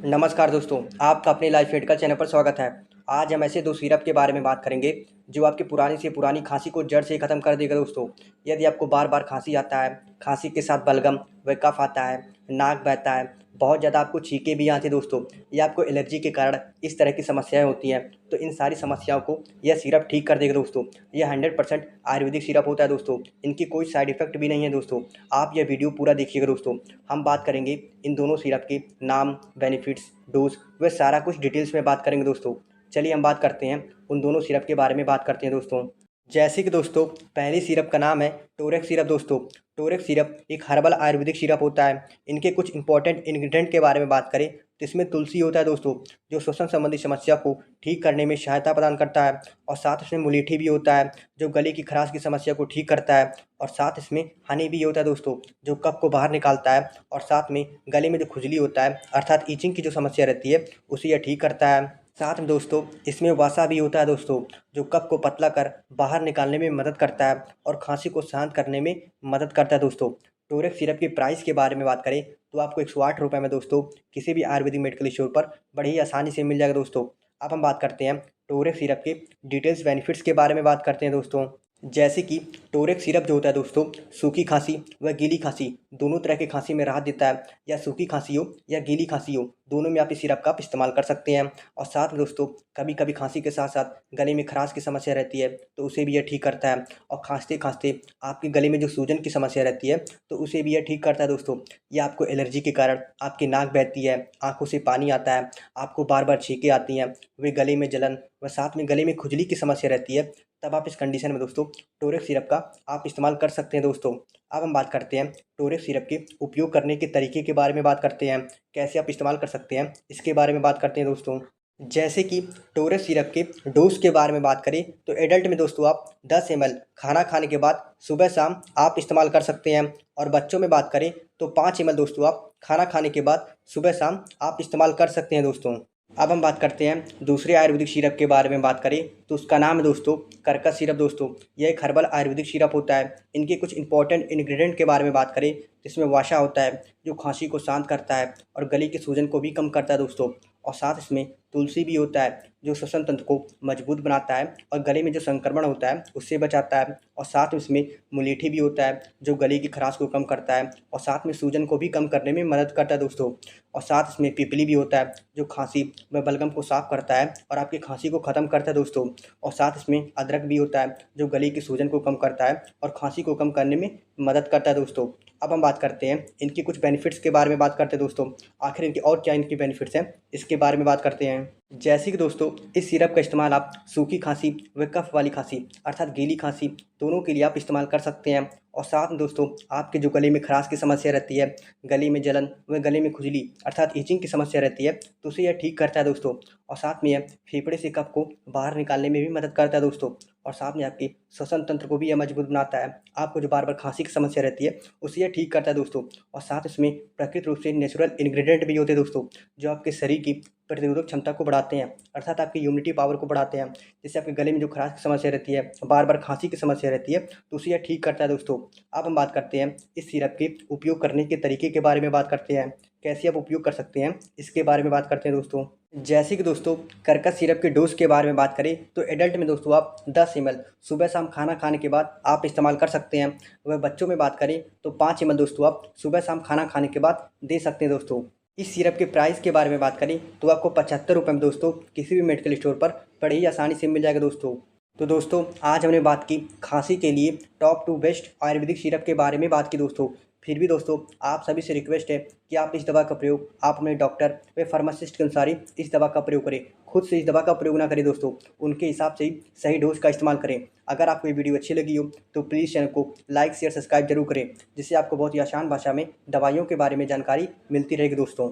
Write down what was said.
नमस्कार दोस्तों, आपका अपने लाइफ मेडिकल चैनल पर स्वागत है। आज हम ऐसे 2 सिरप के बारे में बात करेंगे, जो आपकी पुरानी से पुरानी खाँसी को जड़ से ही ख़त्म कर देगा दोस्तों। यदि आपको बार-बार खाँसी आता है, खाँसी के साथ बलगम व कफ़ आता है, नाक बहता है, बहुत ज़्यादा आपको छींकें भी आती हैं दोस्तों, या आपको एलर्जी के कारण इस तरह की समस्याएँ होती हैं, तो इन सारी समस्याओं को यह सिरप ठीक कर देगा दोस्तों। यह 100% आयुर्वेदिक सिरप होता है दोस्तों, इनकी कोई साइड इफ़ेक्ट भी नहीं है दोस्तों। आप यह वीडियो पूरा देखिएगा दोस्तों। हम बात करेंगे इन दोनों सिरप के नाम, बेनिफिट्स, डोज़ व सारा कुछ डिटेल्स में बात करेंगे दोस्तों। चलिए हम बात करते हैं उन दोनों सिरप के बारे में बात करते हैं दोस्तों। जैसे कि दोस्तों पहली सिरप का नाम है टोरेक्स सिरप दोस्तों। टोरेक्स सिरप एक हर्बल आयुर्वेदिक सिरप होता है। इनके कुछ इंपॉर्टेंट इंग्रेडिएंट के बारे में बात करें तो इसमें तुलसी होता है दोस्तों, जो श्वसन संबंधी समस्या को ठीक करने में सहायता प्रदान करता है। और साथ इसमें मुलेठी भी होता है, जो गले की खराश की समस्या को ठीक करता है। और साथ इसमें हनी भी होता है दोस्तों, जो कफ को बाहर निकालता है। और साथ में गले में जो खुजली होता है अर्थात ईचिंग की जो समस्या रहती है उसे यह ठीक करता है। साथ में दोस्तों इसमें वसा भी होता है दोस्तों, जो कफ को पतला कर बाहर निकालने में मदद करता है और खांसी को शांत करने में मदद करता है दोस्तों। टोरेक्स सिरप की प्राइस के बारे में बात करें तो आपको 108 रुपये में दोस्तों किसी भी आयुर्वेदिक मेडिकल स्टोर पर बड़ी ही आसानी से मिल जाएगा दोस्तों। अब हम बात करते हैं टोरेक्स सिरप के डिटेल्स बेनिफिट्स के बारे में बात करते हैं दोस्तों। जैसे कि टोरेक्स सिरप जो होता है दोस्तों, सूखी खांसी व गीली खांसी दोनों तरह की खांसी में राहत देता है। या सूखी खांसी हो या गीली खांसी हो, दोनों में आप इस सिरप का आप इस्तेमाल कर सकते हैं। और साथ में दोस्तों कभी कभी खांसी के साथ साथ गले में खराश की समस्या रहती है, तो उसे भी यह ठीक करता है। और खांसते खांसते आपके गले में जो सूजन की समस्या रहती है, तो उसे भी यह ठीक करता है दोस्तों। या आपको एलर्जी के कारण आपकी नाक बहती है, आंखों से पानी आता है, आपको बार बार छींकें आती हैं, वे गले में जलन व साथ में गले में खुजली की समस्या रहती है, तब आप इस कंडीशन में दोस्तों टोरेक्स सिरप का आप इस्तेमाल कर सकते हैं दोस्तों। अब हम बात करते हैं टोरेक्स सिरप के उपयोग करने के तरीके के बारे में बात करते हैं, कैसे आप इस्तेमाल कर सकते हैं इसके बारे में बात करते हैं दोस्तों। जैसे कि टोरेक्स सिरप के डोज के बारे में बात करें तो एडल्ट में दोस्तों आप 10 ml खाना खाने के बाद सुबह शाम आप इस्तेमाल कर सकते हैं। और बच्चों में बात करें तो 5 ml दोस्तों आप खाना खाने के बाद सुबह शाम आप इस्तेमाल कर सकते हैं दोस्तों। अब हम बात करते हैं दूसरे आयुर्वेदिक सिरप के बारे में बात करें तो उसका नाम है दोस्तों कर्कश सिरप दोस्तों। यह एक हर्बल आयुर्वेदिक सिरप होता है। इनके कुछ इंपॉर्टेंट इंग्रेडिएंट के बारे में बात करें तो इसमें वाशा होता है, जो खांसी को शांत करता है और गले के सूजन को भी कम करता है दोस्तों। और साथ इसमें तुलसी भी होता है, जो श्वसन तंत्र को मजबूत बनाता है और गले में जो संक्रमण होता है उससे बचाता है। और साथ में इसमें मुलेठी भी होता है, जो गले की खराश को कम करता है और साथ में सूजन को भी कम करने में मदद करता है दोस्तों। और साथ इसमें पिपली भी होता है, जो खांसी व बलगम को साफ करता है और आपकी खांसी को ख़त्म करता है दोस्तों। और साथ इसमें अदरक भी होता है, जो गले की सूजन को कम करता है और खांसी को कम करने में मदद करता है दोस्तों। अब हम बात करते हैं इनकी कुछ बेनिफिट्स के बारे में बात करते हैं दोस्तों। आखिर इनके और क्या इनके बेनिफिट्स हैं इसके बारे में बात करते हैं। जैसे कि दोस्तों इस सिरप का इस्तेमाल आप सूखी खांसी व कफ वाली खांसी अर्थात गीली खांसी दोनों के लिए आप इस्तेमाल कर सकते हैं। और साथ में दोस्तों आपके जो गले में खराश की समस्या रहती है, गले में जलन व गले में खुजली अर्थात ईचिंग की समस्या रहती है, तो उसे यह ठीक करता है दोस्तों। और साथ में यह फेफड़े से कफ को बाहर निकालने में भी मदद करता है दोस्तों। और साथ में आपके श्वसन तंत्र को भी यह मजबूत बनाता है। आपको जो बार बार खांसी की समस्या रहती है उसे यह ठीक करता है दोस्तों। और साथ इसमें प्राकृतिक रूप से नेचुरल इंग्रेडिएंट भी होते हैं दोस्तों, जो आपके शरीर की प्रतिरोधक क्षमता को बढ़ाते हैं अर्थात आपकी इम्यूनिटी पावर को बढ़ाते हैं। जैसे आपके गले में जो खराश की समस्या रहती है, बार बार खांसी की समस्या रहती है, तो उसे यह ठीक करता है दोस्तों। अब हम बात करते हैं इस सिरप के उपयोग करने के तरीके के बारे में बात करते हैं, कैसे आप उपयोग कर सकते हैं इसके बारे में बात करते हैं दोस्तों। जैसे कि दोस्तों कर्कश सिरप के डोज के बारे में बात करें तो एडल्ट में दोस्तों आप 10 ml सुबह शाम खाना खाने के बाद आप इस्तेमाल कर सकते हैं। वह बच्चों में बात करें तो 5 ml दोस्तों आप सुबह शाम खाना खाने के बाद दे सकते हैं दोस्तों। इस सिरप के प्राइस के बारे में बात करें तो आपको 75 रुपये में दोस्तों किसी भी मेडिकल स्टोर पर बड़ी ही आसानी से मिल जाएगा दोस्तों। तो दोस्तों आज हमने बात की खांसी के लिए टॉप 2 बेस्ट आयुर्वेदिक सिरप के बारे में बात की दोस्तों। फिर भी दोस्तों आप सभी से रिक्वेस्ट है कि आप इस दवा का प्रयोग आप अपने डॉक्टर व फार्मासिस्ट के अनुसार ही इस दवा का प्रयोग करें। खुद से इस दवा का प्रयोग ना करें दोस्तों, उनके हिसाब से ही सही डोज का इस्तेमाल करें। अगर आपको ये वीडियो अच्छी लगी हो तो प्लीज़ चैनल को लाइक शेयर सब्सक्राइब जरूर करें, जिससे आपको बहुत ही आसान भाषा में दवाइयों के बारे में जानकारी मिलती रहेगी दोस्तों।